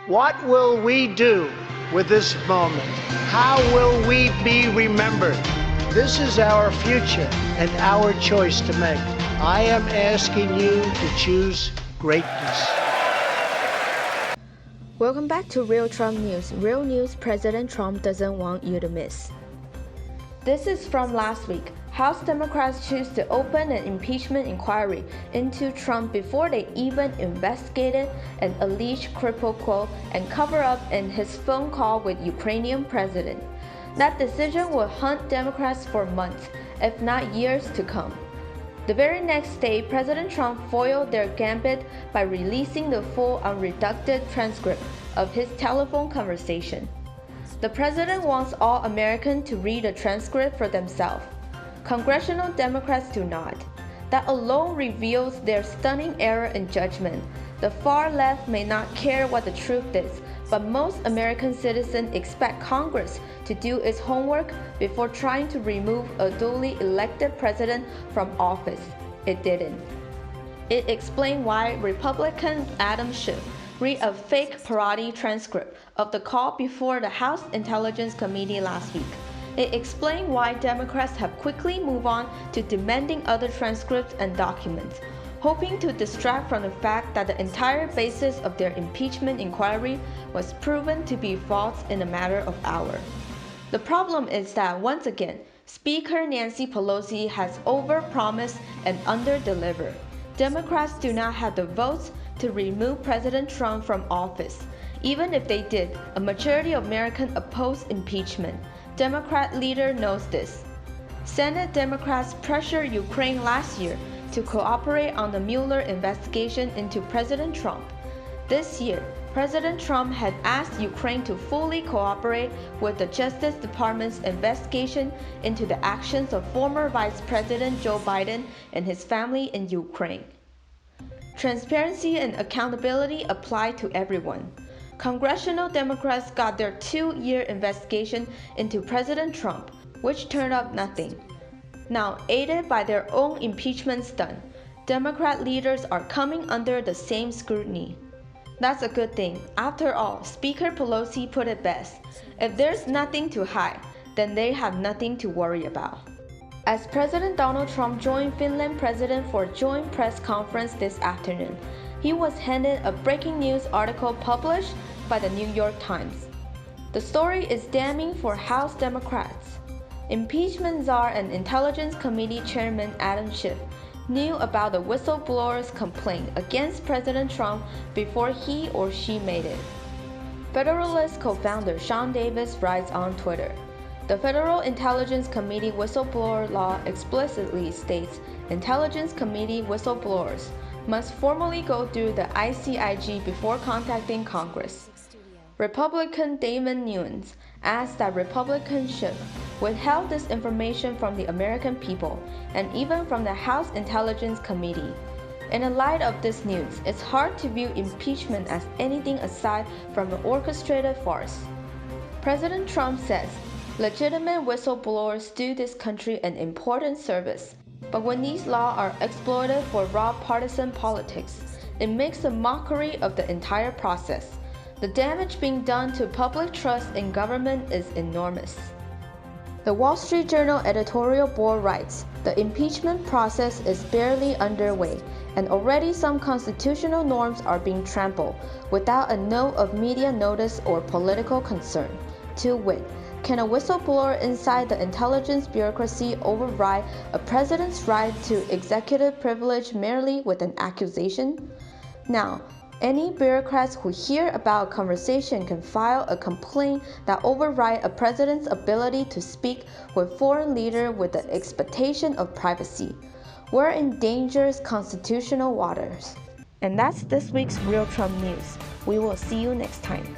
What will we do with this moment? How will we be remembered? This is our future and our choice to make. I am asking you to choose greatness. Welcome back to Real Trump News. Real news President Trump doesn't want you to miss. This is from last week. House Democrats choose to open an impeachment inquiry into Trump before they even investigated an alleged quid pro quo and cover-up in his phone call with Ukrainian president. That decision will haunt Democrats for months, if not years to come. The very next day, President Trump foiled their gambit by releasing the full unredacted transcript of his telephone conversation. The president wants all Americans to read the transcript for themselves. Congressional Democrats do not. That alone reveals their stunning error in judgment. The far left may not care what the truth is, but most American citizens expect Congress to do its homework before trying to remove a duly elected president from office. It didn't. It explained why Republican Adam Schiff read a fake parody transcript of the call before the House Intelligence Committee last week. It explained why Democrats have quickly moved on to demanding other transcripts and documents, hoping to distract from the fact that the entire basis of their impeachment inquiry was proven to be false in a matter of hours. The problem is that, once again, Speaker Nancy Pelosi has overpromised and underdelivered. Democrats do not have the votes to remove President Trump from office. Even if they did, a majority of Americans oppose impeachment. Democrat leader knows this. Senate Democrats pressured Ukraine last year to cooperate on the Mueller investigation into President Trump. This year, President Trump had asked Ukraine to fully cooperate with the Justice Department's investigation into the actions of former Vice President Joe Biden and his family in Ukraine. Transparency and accountability apply to everyone. Congressional Democrats got their 2-year investigation into President Trump, which turned up nothing. Now, aided by their own impeachment stunt, Democrat leaders are coming under the same scrutiny. That's a good thing. After all, Speaker Pelosi put it best. If there's nothing to hide, then they have nothing to worry about. As President Donald Trump joined Finland president for a joint press conference this afternoon, he was handed a breaking news article published by the New York Times. The story is damning for House Democrats. Impeachment czar and Intelligence Committee Chairman Adam Schiff knew about the whistleblower's complaint against President Trump before he or she made it. Federalist co-founder Sean Davis writes on Twitter, "The Federal Intelligence Committee whistleblower law explicitly states Intelligence Committee whistleblowers must formally go through the ICIG before contacting Congress." Republican Damon Nunes asked that Republican Schiff withheld this information from the American people and even from the House Intelligence Committee. In the light of this news, it's hard to view impeachment as anything aside from an orchestrated farce. President Trump says, legitimate whistleblowers do this country an important service. But when these laws are exploited for raw partisan politics, it makes a mockery of the entire process. The damage being done to public trust in government is enormous. The Wall Street Journal editorial board writes, the impeachment process is barely underway, and already some constitutional norms are being trampled without a note of media notice or political concern. To wit, can a whistleblower inside the intelligence bureaucracy override a president's right to executive privilege merely with an accusation? Now, any bureaucrats who hear about a conversation can file a complaint that overrides a president's ability to speak with foreign leader with the expectation of privacy. We're in dangerous constitutional waters. And that's this week's Real Trump News. We will see you next time.